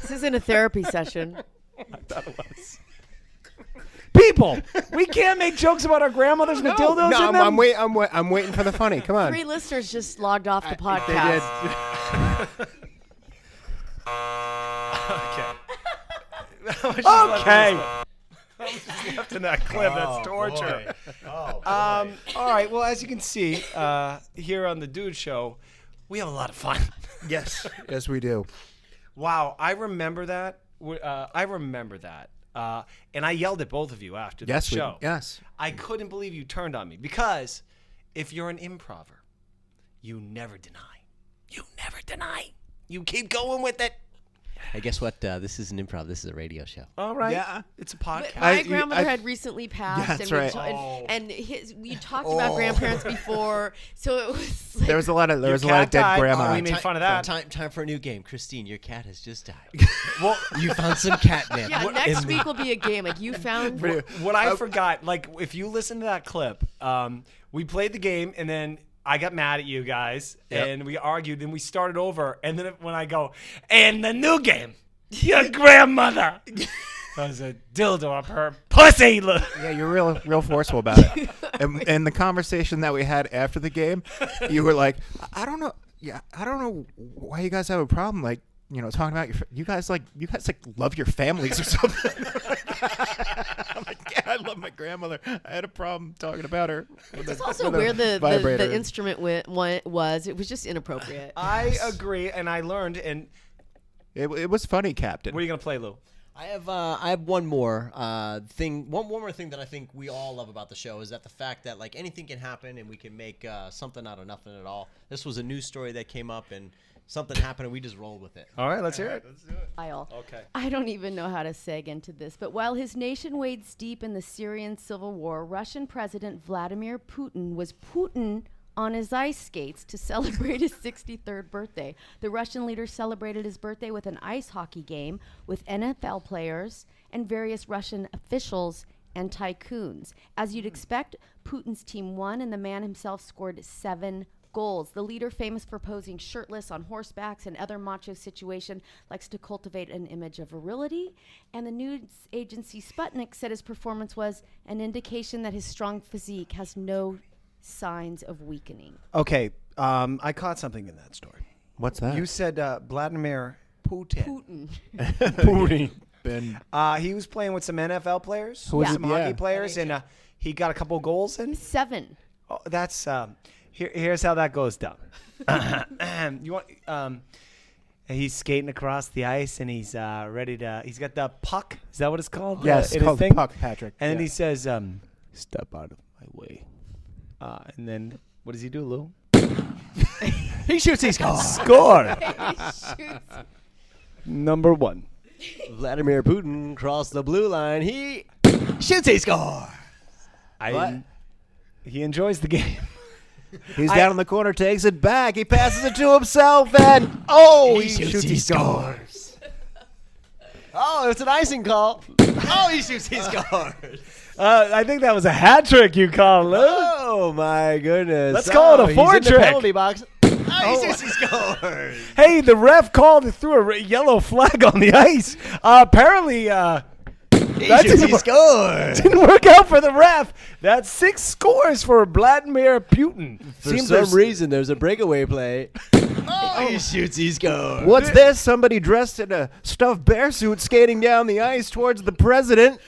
This isn't a therapy session. I thought it was. People, we can't make jokes about our grandmothers with dildos in them. I'm waiting for the funny. Come on. 3 listeners just logged off the They podcast. did. Okay. How much is left in that clip? That's torture. All right. Well, as you can see here on the Dude Show, we have a lot of fun. Yes. Yes, we do. Wow, I remember that. And I yelled at both of you after the show. Yes. I couldn't believe you turned on me because if you're an improver, you never deny. You never deny. You keep going with it. Hey, guess what? This isn't improv. This is a radio show. All right. Yeah. It's a podcast. My grandmother had recently passed, That's and, right. and we talked about grandparents before, so it was like, There was a lot of cat dead died. grandma. Oh, we made fun of that. Time for a new game. Christine, your cat has just died. Well, you found some catnip. yeah. Next week will be a game. Like you found. What I forgot, like if you listen to that clip, we played the game and then I got mad at you guys and we argued and we started over. And then when I go, and the new game, your grandmother was a dildo up her pussy. Yeah, you're real forceful about it. And the conversation that we had after the game, you were like, I don't know. Yeah, I don't know why you guys have a problem. Like, talking about you guys love your families or something. I'm like, yeah, I love my grandmother. I had a problem talking about her. It's also where the instrument was. It was just inappropriate. I agree, and I learned. And it was funny, Captain. what are you gonna play, Lou? I have one more thing. One more thing that I think we all love about the show is that the fact that like anything can happen and we can make something out of nothing at all. This was a news story that came up and something happened and we just rolled with it. All right, let's hear it. Okay. I don't even know how to seg into this, but while his nation wades deep in the Syrian civil war, Russian President Vladimir Putin was Putin on his ice skates to celebrate his 63rd birthday. The Russian leader celebrated his birthday with an ice hockey game with NFL players and various Russian officials and tycoons. As you'd expect, Putin's team won, and the man himself scored 7 goals. The leader, famous for posing shirtless on horsebacks and other macho situation, likes to cultivate an image of virility. And the news agency Sputnik said his performance was an indication that his strong physique has no signs of weakening. Okay, I caught something in that story. What's that? You said Vladimir Putin. Putin. He was playing with some NFL players, was some it? hockey Yeah. players, and he got a couple goals in. 7. Oh, that's here's how that goes down. You want he's skating across the ice and he's ready to. He's got the puck. Is that what it's called? Yes, in it's his called thing? puck, Patrick. And then Yeah. he says, "Step out of my way." And then what does he do, Lou? He shoots, he scores. Score. Number 1. Vladimir Putin crossed the blue line. He shoots, he scores. He enjoys the game. He's down in the corner, takes it back. He passes it to himself, and he shoots, he scores. Oh, it's an icing call. Oh, he shoots, he scores. I think that was a hat trick you called, Lou. Oh, my goodness. Let's call it a he's four in the trick. penalty box. Oh, he shoots, he scores. Hey, the ref called and threw a yellow flag on the ice. Apparently, that he scores. didn't work out for the ref. That's 6 scores for Vladimir Putin. For some reason, there's a breakaway play. Oh, he shoots, he scores. What's this? Somebody dressed in a stuffed bear suit skating down the ice towards the president.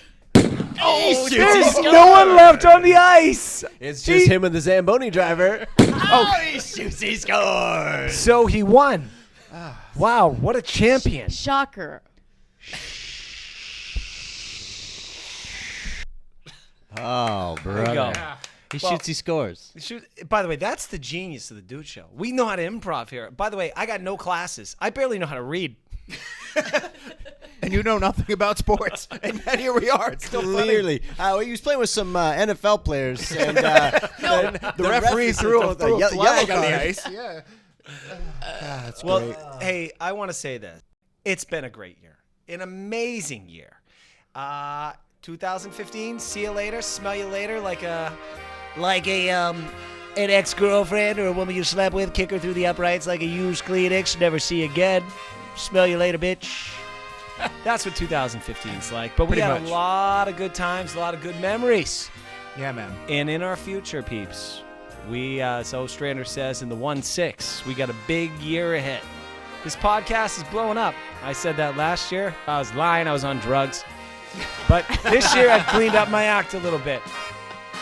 Oh, There's no one left on the ice. It's just him and the Zamboni driver. Oh, he shoots, he scores. So he won. Wow, what a champion. Shocker. Oh, There you go. brother. He shoots, he scores. By the way, that's the genius of the Dude Show. We know how to improv here. By the way, I got no classes. I barely know how to read. And you know nothing about sports. And yet here we are. It's still Clearly. He was playing with some NFL players. And the referee threw a yellow flag on card. the ice. Yeah. That's Well, great. hey, I want to say this. It's been a great year. An amazing year. 2015, see you later, smell you later, like an ex-girlfriend or a woman you slept with, kick her through the uprights like a used Kleenex, never see you again. Smell you later, bitch. That's what 2015's like. But we Pretty had much. a lot of good times, a lot of good memories. Yeah, man. And in our future, peeps, we, as Ostrander says in the 1-6, we got a big year ahead. This podcast is blowing up. I said that last year. I was lying. I was on drugs. But this year, I've cleaned up my act a little bit.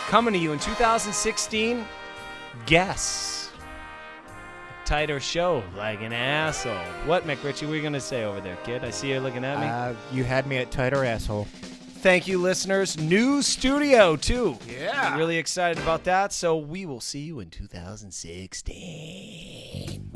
Coming to you in 2016, guess. A tighter show, like an asshole. What, McRitchie, what are you going to say over there, kid? I see you looking at me. You had me at tighter asshole. Thank you, listeners. New studio, too. Yeah. I'm really excited about that. So we will see you in 2016.